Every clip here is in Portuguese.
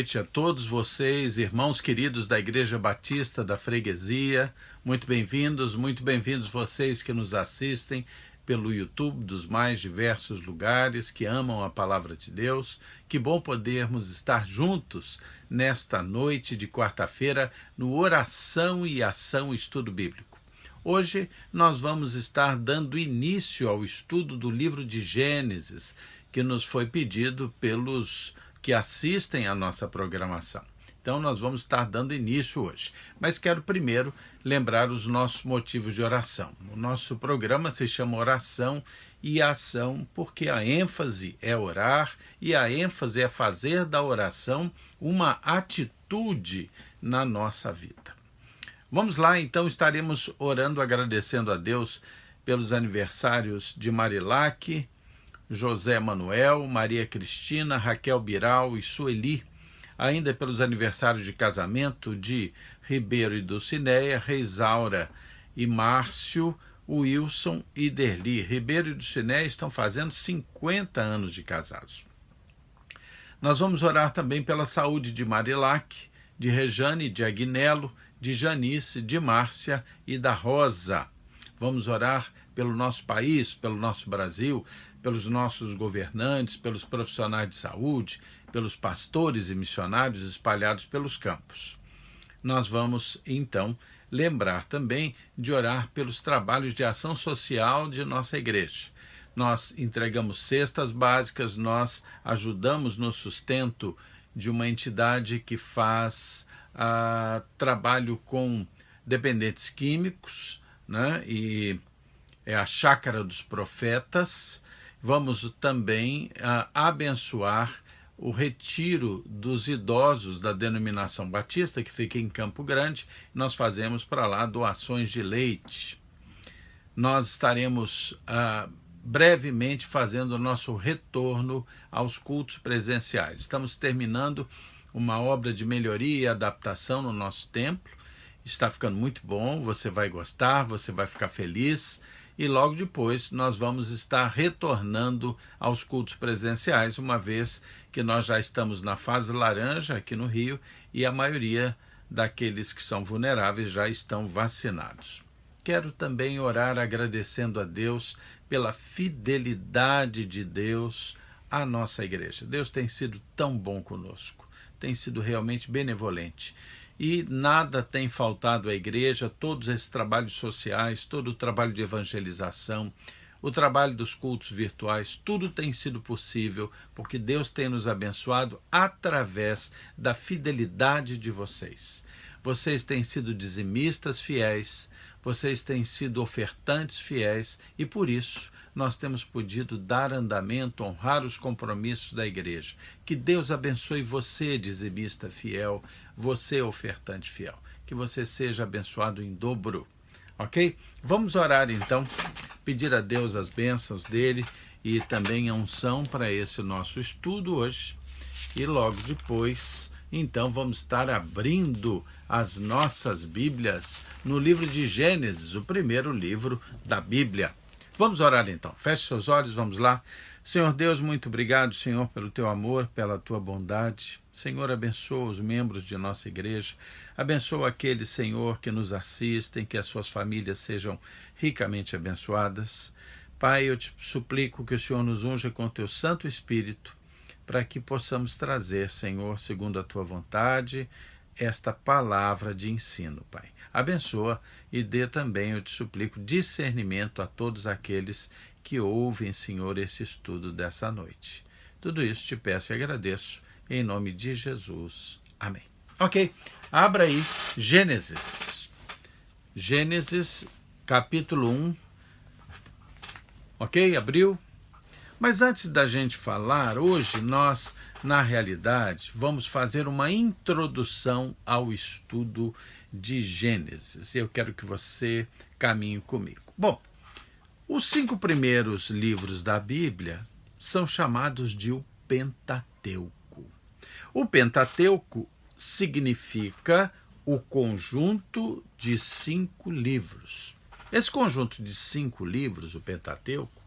noite a todos vocês, irmãos queridos da Igreja Batista da Freguesia. Muito bem-vindos vocês que nos assistem pelo YouTube dos mais diversos lugares, que amam a Palavra de Deus. Que bom podermos estar juntos nesta noite de quarta-feira no Oração e Ação Estudo Bíblico. Hoje nós vamos estar dando início ao estudo do livro de Gênesis, que nos foi pedido pelos que assistem à nossa programação. Então nós vamos estar dando início hoje. Mas quero primeiro lembrar os nossos motivos de oração. O nosso programa se chama Oração e Ação porque a ênfase é orar e a ênfase é fazer da oração uma atitude na nossa vida. Vamos lá, então estaremos orando, agradecendo a Deus pelos aniversários de Marilac, José Manuel, Maria Cristina, Raquel Biral e Sueli, ainda pelos aniversários de casamento de Ribeiro e Dulcineia, Reisaura e Márcio, Wilson e Derli. Ribeiro e Dulcineia estão fazendo 50 anos de casados. Nós vamos orar também pela saúde de Marilac, de Rejane, de Agnello, de Janice, de Márcia e da Rosa. Vamos orar pelo nosso país, pelo nosso Brasil, pelos nossos governantes, pelos profissionais de saúde, pelos pastores e missionários espalhados pelos campos. Nós vamos, então, lembrar também de orar pelos trabalhos de ação social de nossa igreja. Nós entregamos cestas básicas, nós ajudamos no sustento de uma entidade que faz trabalho com dependentes químicos, né? E é a Chácara dos Profetas. Vamos também abençoar o retiro dos idosos da denominação batista, que fica em Campo Grande. Nós fazemos para lá doações de leite. Nós estaremos brevemente fazendo o nosso retorno aos cultos presenciais. Estamos terminando uma obra de melhoria e adaptação no nosso templo. Está ficando muito bom, você vai gostar, você vai ficar feliz. E logo depois nós vamos estar retornando aos cultos presenciais, uma vez que nós já estamos na fase laranja aqui no Rio e a maioria daqueles que são vulneráveis já estão vacinados. Quero também orar agradecendo a Deus pela fidelidade de Deus à nossa igreja. Deus tem sido tão bom conosco, tem sido realmente benevolente. E nada tem faltado à igreja, todos esses trabalhos sociais, todo o trabalho de evangelização, o trabalho dos cultos virtuais, tudo tem sido possível porque Deus tem nos abençoado através da fidelidade de vocês. Vocês têm sido dizimistas fiéis, vocês têm sido ofertantes fiéis e por isso nós temos podido dar andamento, honrar os compromissos da igreja. Que Deus abençoe você, dizimista fiel, você, ofertante fiel. Que você seja abençoado em dobro, ok? Vamos orar então, pedir a Deus as bênçãos dele e também a unção para esse nosso estudo hoje. E logo depois, então, vamos estar abrindo as nossas Bíblias no livro de Gênesis, o primeiro livro da Bíblia. Vamos orar então. Feche seus olhos, vamos lá. Senhor Deus, muito obrigado, Senhor, pelo teu amor, pela tua bondade. Senhor, abençoa os membros de nossa igreja. Abençoa aqueles, Senhor, que nos assistem, que as suas famílias sejam ricamente abençoadas. Pai, eu te suplico que o Senhor nos unja com o teu Santo Espírito, para que possamos trazer, Senhor, segundo a tua vontade, esta palavra de ensino, Pai. Abençoa e dê também, eu te suplico, discernimento a todos aqueles que ouvem, Senhor, esse estudo dessa noite. Tudo isso te peço e agradeço, em nome de Jesus. Amém. Ok, abra aí Gênesis. Gênesis, capítulo 1. Ok, abriu? Mas antes da gente falar, hoje nós, na realidade, vamos fazer uma introdução ao estudo de Gênesis. Eu quero que você caminhe comigo. Bom, os 5 primeiros livros da Bíblia são chamados de o Pentateuco. O Pentateuco significa o conjunto de 5 livros. Esse conjunto de 5 livros, o Pentateuco,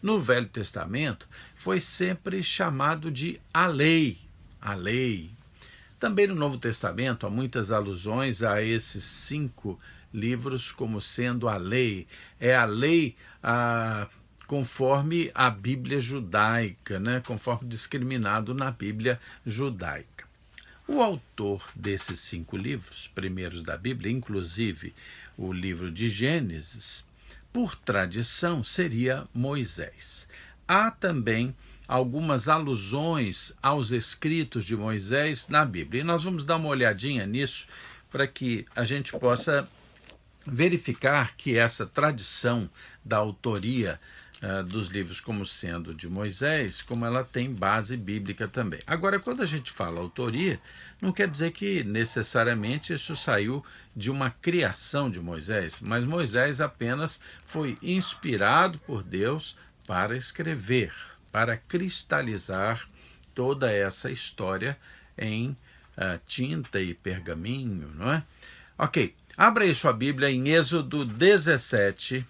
no Velho Testamento, foi sempre chamado de a lei. A lei. Também no Novo Testamento há muitas alusões a esses 5 livros como sendo a lei. É a lei conforme a Bíblia judaica, né? Conforme discriminado na Bíblia judaica. O autor desses 5 livros, primeiros da Bíblia, inclusive o livro de Gênesis, por tradição, seria Moisés. Há também algumas alusões aos escritos de Moisés na Bíblia. E nós vamos dar uma olhadinha nisso para que a gente possa verificar que essa tradição da autoria dos livros como sendo de Moisés, como ela tem base bíblica também. Agora, quando a gente fala autoria, não quer dizer que necessariamente isso saiu de uma criação de Moisés, mas Moisés apenas foi inspirado por Deus para escrever, para cristalizar toda essa história em tinta e pergaminho, não é? Ok, abra aí sua Bíblia em Êxodo 17,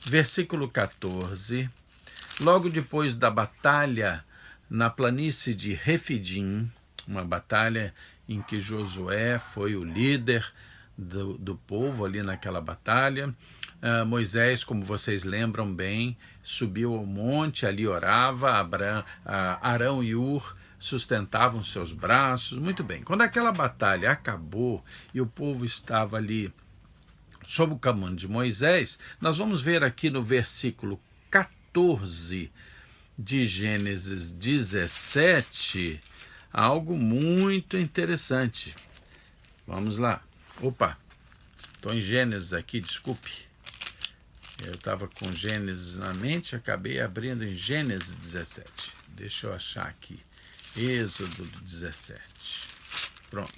versículo 14, logo depois da batalha na planície de Refidim, uma batalha em que Josué foi o líder do povo ali naquela batalha. Moisés, como vocês lembram bem, subiu ao monte, ali orava, Arão e Ur sustentavam seus braços. Muito bem, quando aquela batalha acabou e o povo estava ali sob o comando de Moisés, nós vamos ver aqui no versículo 14 de Gênesis 17 algo muito interessante. Vamos lá. Opa, estou em Gênesis aqui, desculpe. Eu estava com Gênesis na mente, acabei abrindo em Gênesis 17. Deixa eu achar aqui. Êxodo 17. Pronto.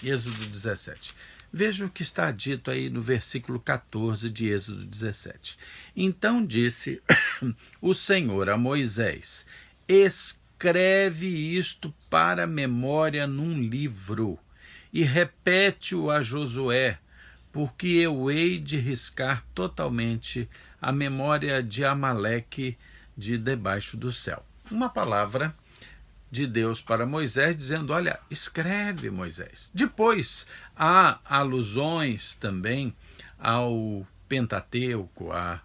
Êxodo 17. Veja o que está dito aí no versículo 14 de Êxodo 17. Então disse o Senhor a Moisés: escreve isto para memória num livro e repete-o a Josué, porque eu hei de riscar totalmente a memória de Amaleque de debaixo do céu. Uma palavra de Deus para Moisés, dizendo, olha, escreve, Moisés. Depois, há alusões também ao Pentateuco, à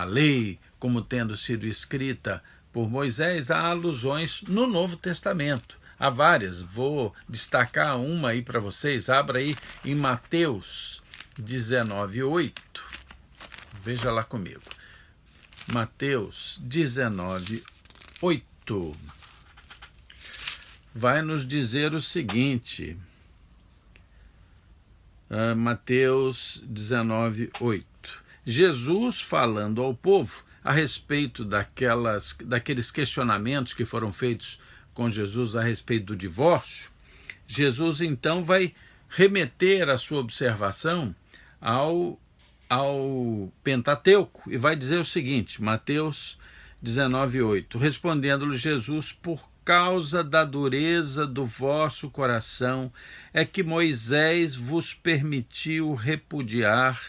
lei, como tendo sido escrita por Moisés, há alusões no Novo Testamento. Há várias, vou destacar uma aí para vocês. Abra aí em Mateus 19:8. Veja lá comigo. Mateus 19:8. Vai nos dizer o seguinte, Mateus 19:8. Jesus falando ao povo a respeito daqueles questionamentos que foram feitos com Jesus a respeito do divórcio, Jesus então vai remeter a sua observação ao Pentateuco e vai dizer o seguinte, Mateus 19:8, respondendo-lhe Jesus, por causa da dureza do vosso coração é que Moisés vos permitiu repudiar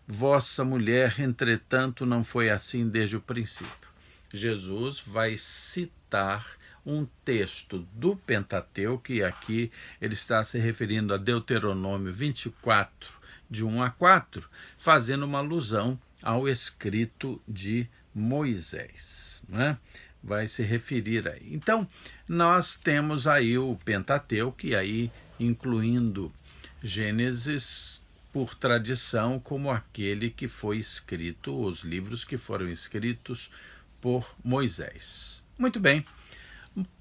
vossa mulher, entretanto não foi assim desde o princípio. Jesus vai citar um texto do Pentateuco, e aqui ele está se referindo a Deuteronômio 24, de 1 a 4, fazendo uma alusão ao escrito de Moisés, né? Vai se referir aí. Então, nós temos aí o Pentateuco, e aí incluindo Gênesis, por tradição, como aquele que foi escrito, os livros que foram escritos por Moisés. Muito bem,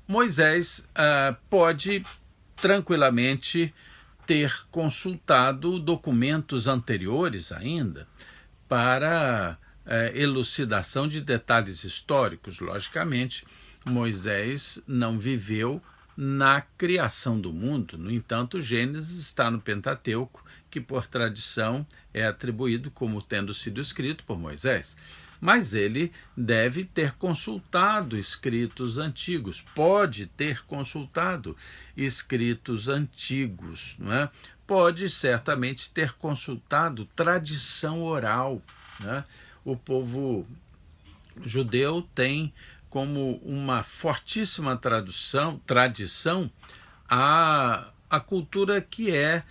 Moisés pode tranquilamente ter consultado documentos anteriores ainda para elucidação de detalhes históricos. Logicamente, Moisés não viveu na criação do mundo. No entanto, Gênesis está no Pentateuco, que por tradição é atribuído como tendo sido escrito por Moisés. Mas ele deve ter consultado escritos antigos, pode ter consultado escritos antigos, não é? Pode certamente ter consultado tradição oral, né? O povo judeu tem como uma fortíssima tradição a cultura que é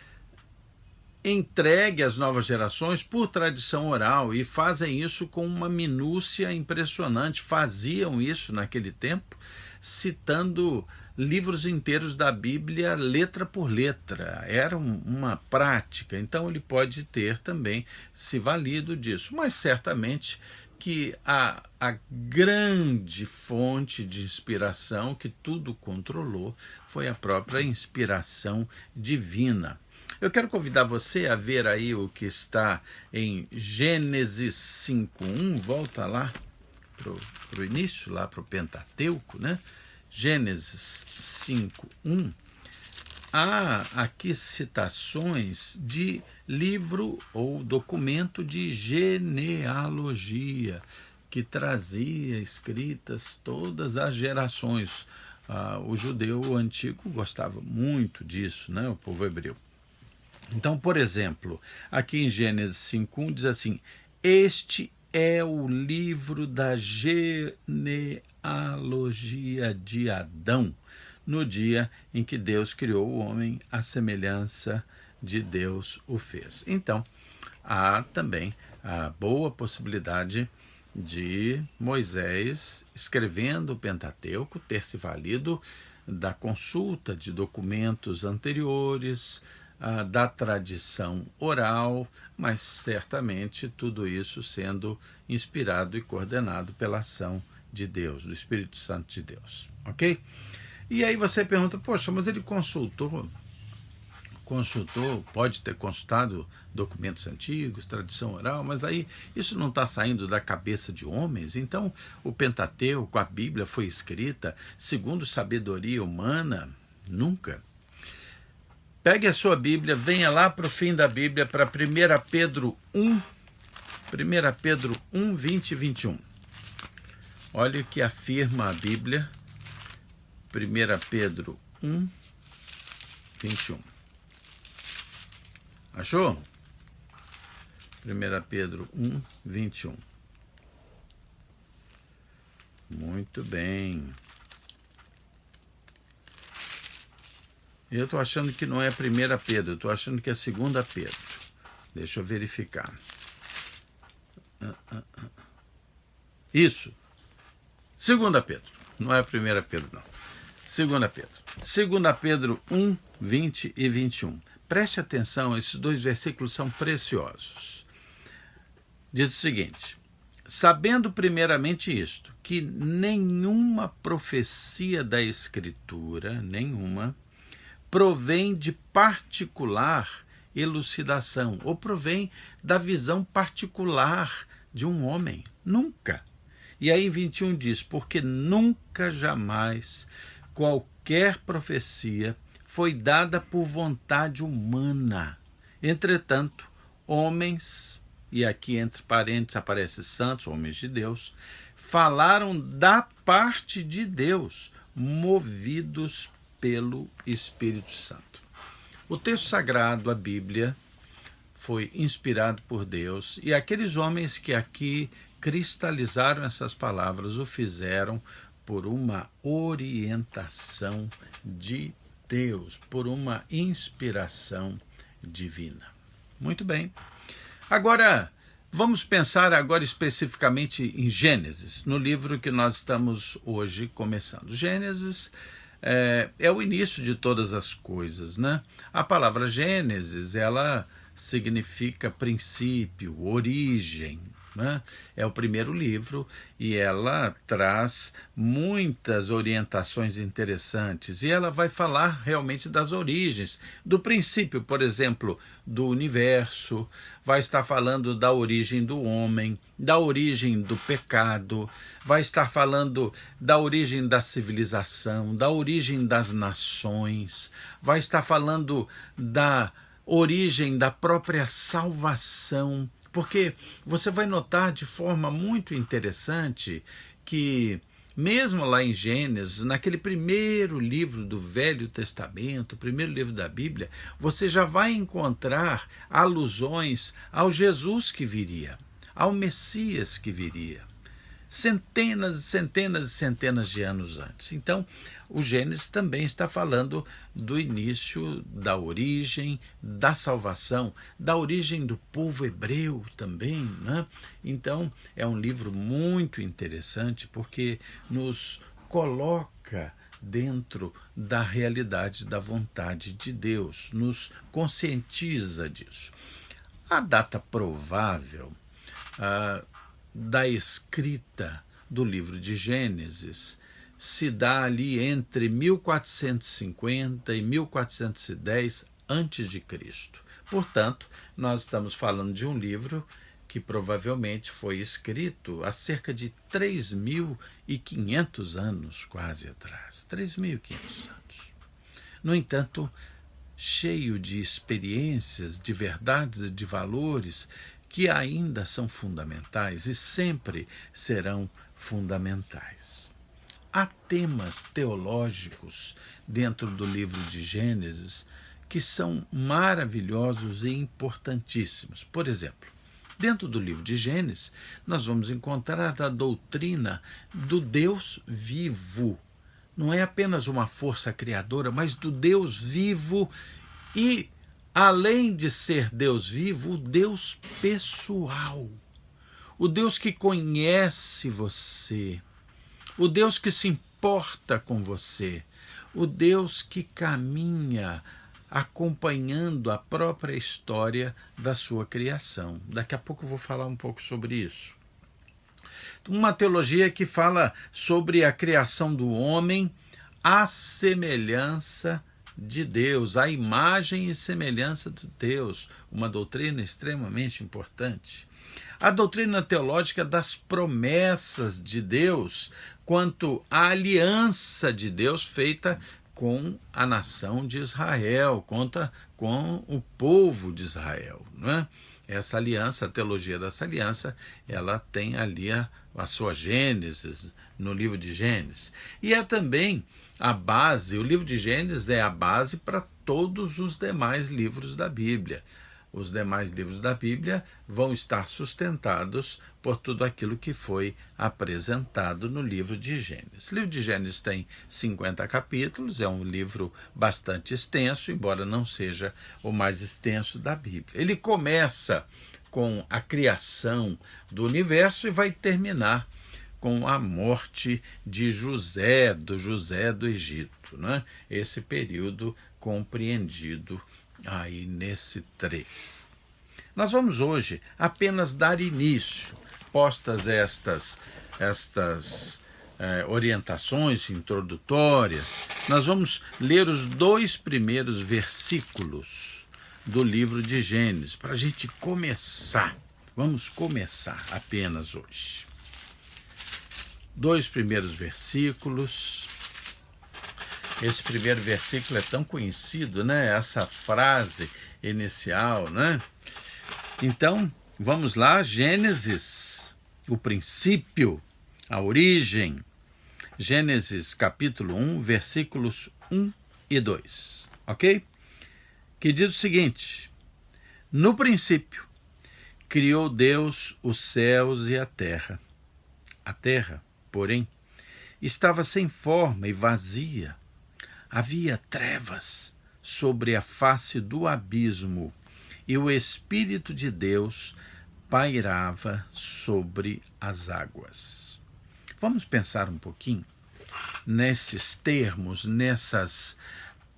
entregue às novas gerações por tradição oral, e fazem isso com uma minúcia impressionante. Faziam isso naquele tempo, citando livros inteiros da Bíblia, letra por letra. Era uma prática, então ele pode ter também se valido disso, mas certamente que a grande fonte de inspiração que tudo controlou foi a própria inspiração divina. Eu quero convidar você a ver aí o que está em Gênesis 5:1, volta lá para o início, lá para o Pentateuco, né? Gênesis 5:1. Há aqui citações de livro ou documento de genealogia, que trazia escritas todas as gerações. O judeu antigo gostava muito disso, né? O povo hebreu. Então, por exemplo, aqui em Gênesis 5:1 diz assim: este é o livro da genealogia de Adão, no dia em que Deus criou o homem, à semelhança de Deus o fez. Então, há também a boa possibilidade de Moisés, escrevendo o Pentateuco, ter se valido da consulta de documentos anteriores, da tradição oral, mas certamente tudo isso sendo inspirado e coordenado pela ação de Deus, do Espírito Santo de Deus, ok? E aí você pergunta, poxa, mas ele consultou, pode ter consultado documentos antigos, tradição oral, mas aí isso não está saindo da cabeça de homens? Então o Pentateuco, a Bíblia, foi escrita segundo sabedoria humana? Nunca. Pegue a sua Bíblia, venha lá para o fim da Bíblia, para 1 Pedro 1, 20 e 21. Olha o que afirma a Bíblia, 1 Pedro 1, 21. Achou? 1 Pedro 1, 21. Muito bem. Eu estou achando que não é 1 Pedro, eu estou achando que é 2 Pedro. Deixa eu verificar. Isso. 2 Pedro. Não é 1 Pedro, não. 2 Pedro. 2 Pedro 1, 20 e 21. Preste atenção, esses dois versículos são preciosos. Diz o seguinte: sabendo primeiramente isto, que nenhuma profecia da Escritura, nenhuma, provém de particular elucidação, ou provém da visão particular de um homem. Nunca. E aí em 21 diz, porque nunca jamais qualquer profecia foi dada por vontade humana. Entretanto, homens, e aqui entre parênteses aparece santos, homens de Deus, falaram da parte de Deus, movidos pelo Espírito Santo. O texto sagrado, a Bíblia, foi inspirado por Deus, e aqueles homens que aqui cristalizaram essas palavras o fizeram por uma orientação de Deus, por uma inspiração divina. Muito bem. Agora, vamos pensar agora especificamente em Gênesis, no livro que nós estamos hoje começando. Gênesis é o início de todas as coisas, né? A palavra Gênesis, ela significa princípio, origem, né? É o primeiro livro e ela traz muitas orientações interessantes, e ela vai falar realmente das origens, do princípio, por exemplo, do universo, vai estar falando da origem do homem, da origem do pecado, vai estar falando da origem da civilização, da origem das nações, vai estar falando da origem da própria salvação, porque você vai notar de forma muito interessante que mesmo lá em Gênesis, naquele primeiro livro do Velho Testamento, o primeiro livro da Bíblia, você já vai encontrar alusões ao Jesus que viria, ao Messias que viria. centenas e centenas e centenas de anos antes. Então, o Gênesis também está falando do início, da origem, da salvação, da origem do povo hebreu também, né? Então, é um livro muito interessante porque nos coloca dentro da realidade da vontade de Deus, nos conscientiza disso. A data provável da escrita do livro de Gênesis se dá ali entre 1450 e 1410 a.C. Portanto, nós estamos falando de um livro que provavelmente foi escrito há cerca de 3.500 anos quase atrás. 3.500 anos. No entanto, cheio de experiências, de verdades e de valores que ainda são fundamentais e sempre serão fundamentais. Há temas teológicos dentro do livro de Gênesis que são maravilhosos e importantíssimos. Por exemplo, dentro do livro de Gênesis, nós vamos encontrar a doutrina do Deus vivo. Não é apenas uma força criadora, mas do Deus vivo e, além de ser Deus vivo, o Deus pessoal. O Deus que conhece você. O Deus que se importa com você. O Deus que caminha acompanhando a própria história da sua criação. Daqui a pouco eu vou falar um pouco sobre isso. Uma teologia que fala sobre a criação do homem à semelhança de Deus, à imagem e semelhança de Deus, uma doutrina extremamente importante. A doutrina teológica das promessas de Deus quanto à aliança de Deus feita com a nação de Israel, com o povo de Israel, não é? Essa aliança, a teologia dessa aliança, ela tem ali a sua Gênesis, no livro de Gênesis. E é também a base, o livro de Gênesis é a base para todos os demais livros da Bíblia. Os demais livros da Bíblia vão estar sustentados por tudo aquilo que foi apresentado no livro de Gênesis. O livro de Gênesis tem 50 capítulos, é um livro bastante extenso, embora não seja o mais extenso da Bíblia. Ele começa com a criação do universo e vai terminar com a morte de José do Egito, né? Esse período compreendido aí nesse trecho. Nós vamos hoje apenas dar início, postas estas orientações introdutórias, nós vamos ler os 2 primeiros versículos do livro de Gênesis, para a gente começar. Vamos começar apenas hoje. 2 primeiros versículos. Esse primeiro versículo é tão conhecido, né? Essa frase inicial, né? Então, vamos lá, Gênesis, o princípio, a origem. Gênesis capítulo 1, versículos 1 e 2, ok? Que diz o seguinte: no princípio, criou Deus os céus e a terra. A terra, porém, estava sem forma e vazia. Havia trevas sobre a face do abismo, e o Espírito de Deus pairava sobre as águas. Vamos pensar um pouquinho nesses termos, nessas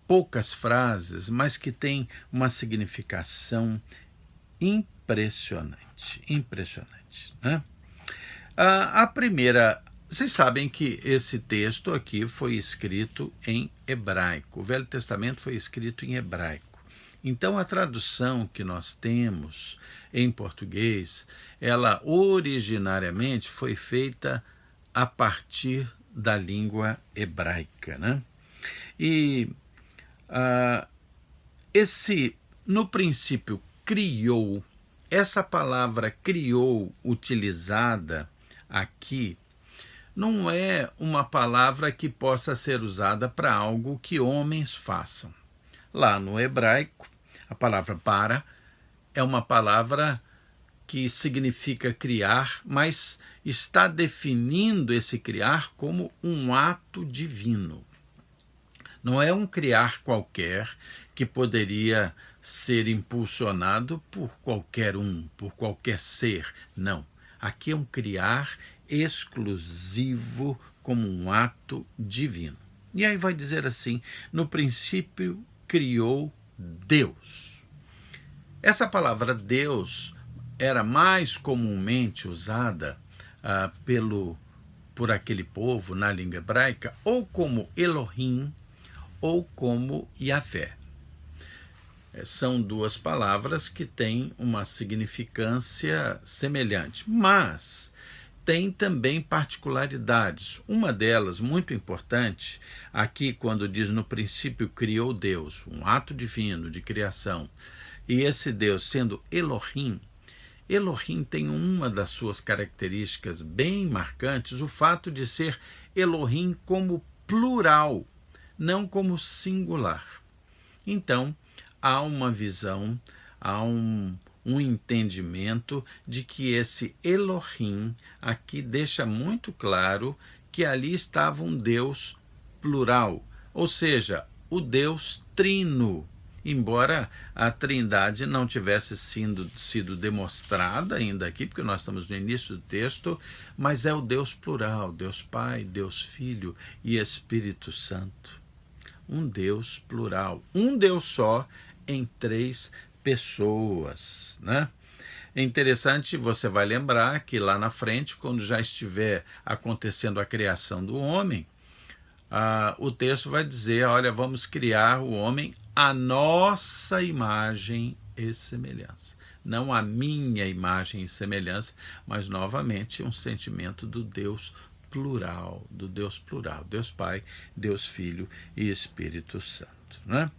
poucas frases, mas que têm uma significação impressionante, né? A primeira, vocês sabem que esse texto aqui foi escrito em hebraico. O Velho Testamento foi escrito em hebraico. Então, a tradução que nós temos em português, ela originariamente foi feita a partir da língua hebraica, né? E no princípio, criou, essa palavra criou utilizada aqui, não é uma palavra que possa ser usada para algo que homens façam. Lá no hebraico, a palavra para é uma palavra que significa criar, mas está definindo esse criar como um ato divino. Não é um criar qualquer que poderia ser impulsionado por qualquer um, por qualquer ser. Não. Aqui é um criar exclusivo como um ato divino. E aí vai dizer assim: no princípio criou Deus. Essa palavra Deus era mais comumente usada por aquele povo na língua hebraica ou como Elohim ou como Yahvé. São duas palavras que têm uma significância semelhante, mas tem também particularidades. Uma delas, muito importante, aqui quando diz no princípio criou Deus, um ato divino de criação, e esse Deus sendo Elohim, Elohim tem uma das suas características bem marcantes, o fato de ser Elohim como plural, não como singular. Então, há uma visão, há um entendimento de que esse Elohim aqui deixa muito claro que ali estava um Deus plural, ou seja, o Deus trino, embora a Trindade não tivesse sido demonstrada ainda aqui, porque nós estamos no início do texto, mas é o Deus plural, Deus Pai, Deus Filho e Espírito Santo. Um Deus plural, um Deus só em três pessoas, né? É interessante, você vai lembrar que lá na frente, quando já estiver acontecendo a criação do homem, o texto vai dizer, olha, vamos criar o homem à nossa imagem e semelhança. Não a minha imagem e semelhança, mas novamente um sentimento do Deus plural, Deus Pai, Deus Filho e Espírito Santo, né?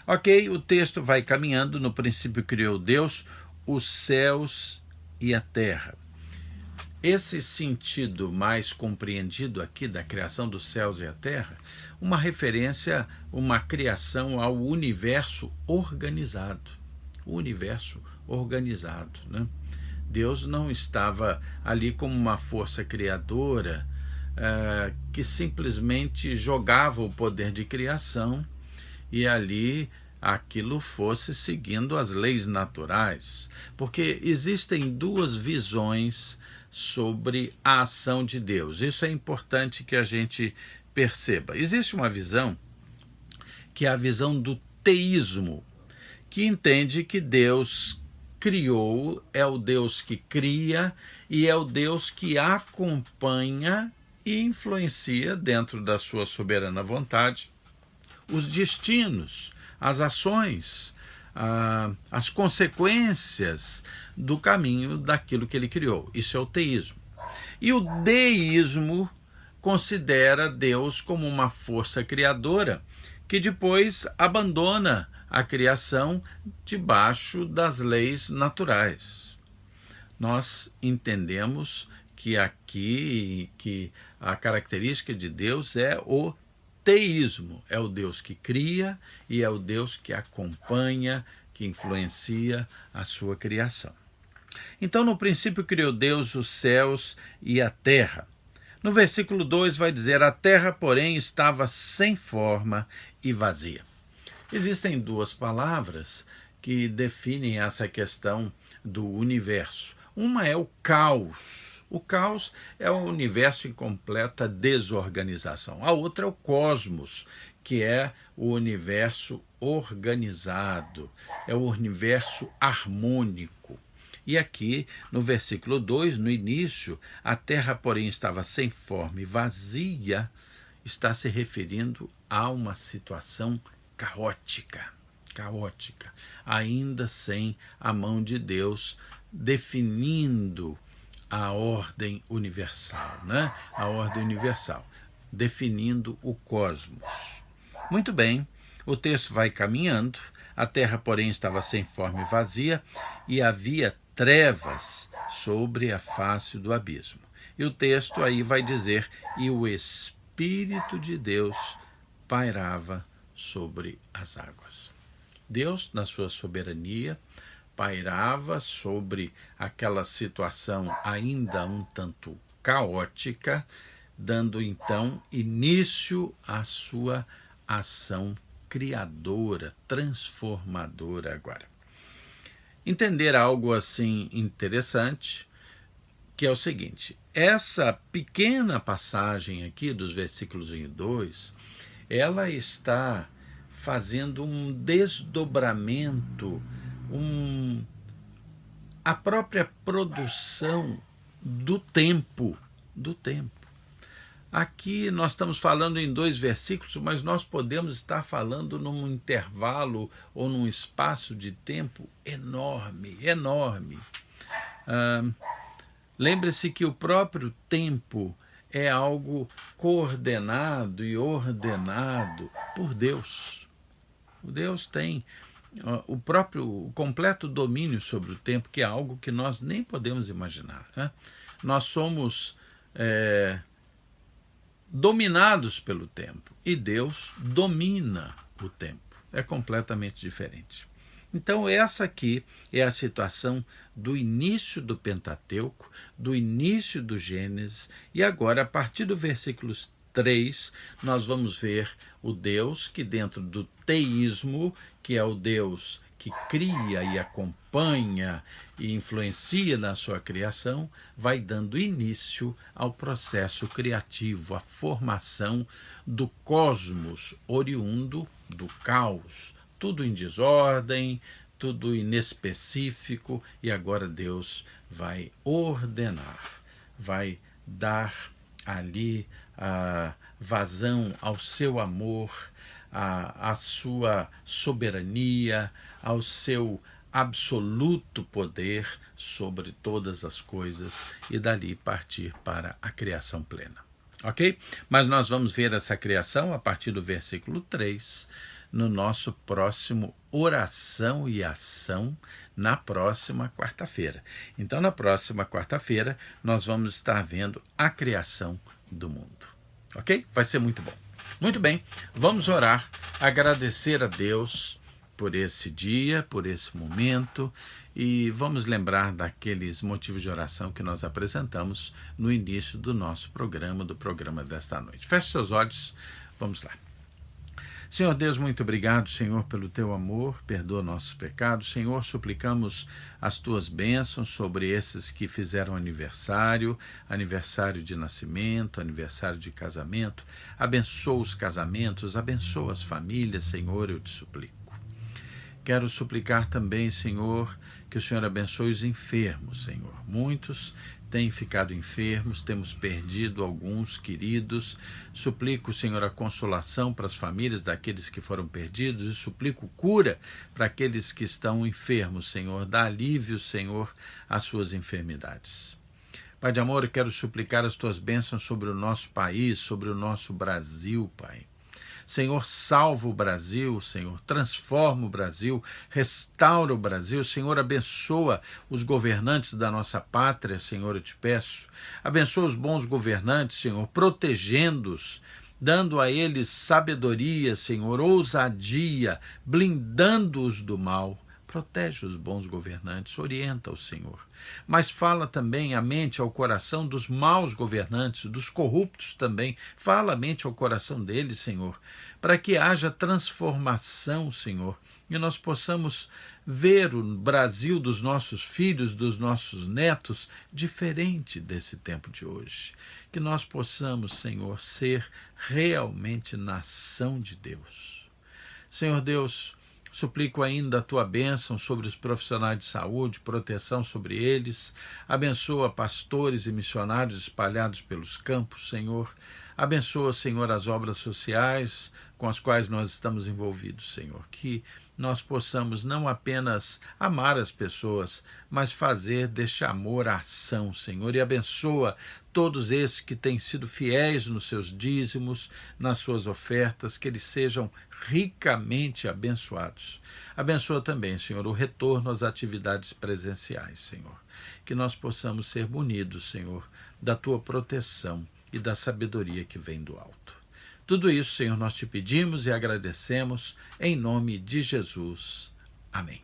Ok, o texto vai caminhando. No princípio criou Deus os céus e a terra. Esse sentido mais compreendido aqui da criação dos céus e a terra, uma referência, uma criação ao universo organizado. O universo organizado, né? Deus não estava ali como uma força criadora que simplesmente jogava o poder de criação e ali aquilo fosse seguindo as leis naturais, porque existem duas visões sobre a ação de Deus. Isso é importante que a gente perceba. Existe uma visão que é a visão do teísmo, que entende que Deus criou, é o Deus que cria e é o Deus que acompanha e influencia dentro da sua soberana vontade os destinos, as ações, as consequências do caminho daquilo que ele criou. Isso é o teísmo. E o deísmo considera Deus como uma força criadora que depois abandona a criação debaixo das leis naturais. Nós entendemos que aqui que a característica de Deus é o teísmo, é o Deus que cria e é o Deus que acompanha, que influencia a sua criação. Então, no princípio criou Deus os céus e a terra. No versículo 2 vai dizer, a terra, porém, estava sem forma e vazia. Existem duas palavras que definem essa questão do universo. Uma é o caos. O caos é o universo em completa desorganização. A outra é o cosmos, que é o universo organizado, é o universo harmônico. E aqui, no versículo 2, no início, a terra, porém, estava sem forma e vazia, está se referindo a uma situação caótica, ainda sem a mão de Deus definindo a ordem universal, né? A ordem universal, definindo o cosmos. Muito bem, o texto vai caminhando, a terra, porém, estava sem forma e vazia, e havia trevas sobre a face do abismo. E o texto aí vai dizer, e o Espírito de Deus pairava sobre as águas. Deus, na sua soberania, pairava sobre aquela situação ainda um tanto caótica, dando então início à sua ação criadora, transformadora agora. Entender algo assim interessante, que é o seguinte: essa pequena passagem aqui dos versículos 1 e 2, ela está fazendo um desdobramento, a própria produção do tempo, Aqui nós estamos falando em 2 versículos, mas nós podemos estar falando num intervalo ou num espaço de tempo enorme, enorme. Lembre-se que o próprio tempo é algo coordenado e ordenado por Deus. O Deus tem o completo domínio sobre o tempo, que é algo que nós nem podemos imaginar, né? Nós somos dominados pelo tempo e Deus domina o tempo. É completamente diferente. Então essa aqui é a situação do início do Pentateuco, do início do Gênesis, e agora a partir do versículo 3 nós vamos ver o Deus que, dentro do teísmo, que é o Deus que cria e acompanha e influencia na sua criação, vai dando início ao processo criativo, à formação do cosmos oriundo do caos, tudo em desordem, tudo inespecífico, e agora Deus vai ordenar, vai dar ali a vazão ao seu amor, à sua soberania, ao seu absoluto poder sobre todas as coisas, e dali partir para a criação plena. Ok? Mas nós vamos ver essa criação a partir do versículo 3, no nosso próximo Oração e Ação, na próxima quarta-feira. Então, na próxima quarta-feira, nós vamos estar vendo a criação do mundo. Ok? Vai ser muito bom. Muito bem, vamos orar, agradecer a Deus por esse dia, por esse momento, e vamos lembrar daqueles motivos de oração que nós apresentamos no início do nosso programa, do programa desta noite. Feche seus olhos, vamos lá. Senhor Deus, muito obrigado, Senhor, pelo teu amor, perdoa nossos pecados. Senhor, suplicamos as tuas bênçãos sobre esses que fizeram aniversário de nascimento, aniversário de casamento. Abençoa os casamentos, abençoa as famílias, Senhor, eu te suplico. Quero suplicar também, Senhor, que o Senhor abençoe os enfermos, Senhor. Muitos têm ficado enfermos, temos perdido alguns queridos. Suplico, Senhor, a consolação para as famílias daqueles que foram perdidos, e suplico cura para aqueles que estão enfermos, Senhor. Dá alívio, Senhor, às suas enfermidades. Pai de amor, eu quero suplicar as tuas bênçãos sobre o nosso país, sobre o nosso Brasil, Pai. Senhor, salva o Brasil, Senhor, transforma o Brasil, restaura o Brasil, Senhor, abençoa os governantes da nossa pátria, Senhor, eu te peço. Abençoa os bons governantes, Senhor, protegendo-os, dando a eles sabedoria, Senhor, ousadia, blindando-os do mal. Protege os bons governantes, orienta-os, Senhor. Mas fala também a mente ao coração dos maus governantes, dos corruptos também. Fala a mente ao coração deles, Senhor, para que haja transformação, Senhor, e nós possamos ver o Brasil dos nossos filhos, dos nossos netos, diferente desse tempo de hoje. Que nós possamos, Senhor, ser realmente nação de Deus. Senhor Deus, suplico ainda a tua bênção sobre os profissionais de saúde, proteção sobre eles. Abençoa pastores e missionários espalhados pelos campos, Senhor. Abençoa, Senhor, as obras sociais com as quais nós estamos envolvidos, Senhor. Que nós possamos não apenas amar as pessoas, mas fazer deste amor a ação, Senhor. E abençoa todos esses que têm sido fiéis nos seus dízimos, nas suas ofertas, que eles sejam ricamente abençoados. Abençoa também, Senhor, o retorno às atividades presenciais, Senhor. Que nós possamos ser munidos, Senhor, da tua proteção e da sabedoria que vem do alto. Tudo isso, Senhor, nós te pedimos e agradecemos em nome de Jesus. Amém.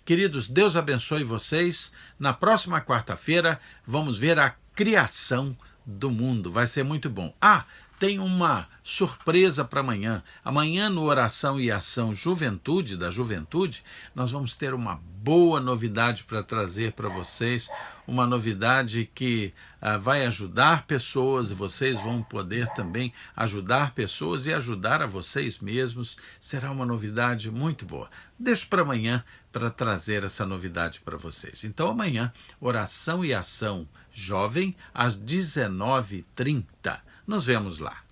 Queridos, Deus abençoe vocês. Na próxima quarta-feira vamos ver a criação do mundo. Vai ser muito bom. Tem uma surpresa para amanhã. Amanhã, no Oração e Ação Juventude, da Juventude, nós vamos ter uma boa novidade para trazer para vocês. Uma novidade que vai ajudar pessoas, e vocês vão poder também ajudar pessoas e ajudar a vocês mesmos. Será uma novidade muito boa. Deixo para amanhã para trazer essa novidade para vocês. Então, amanhã, Oração e Ação Jovem, às 19h30. Nos vemos lá.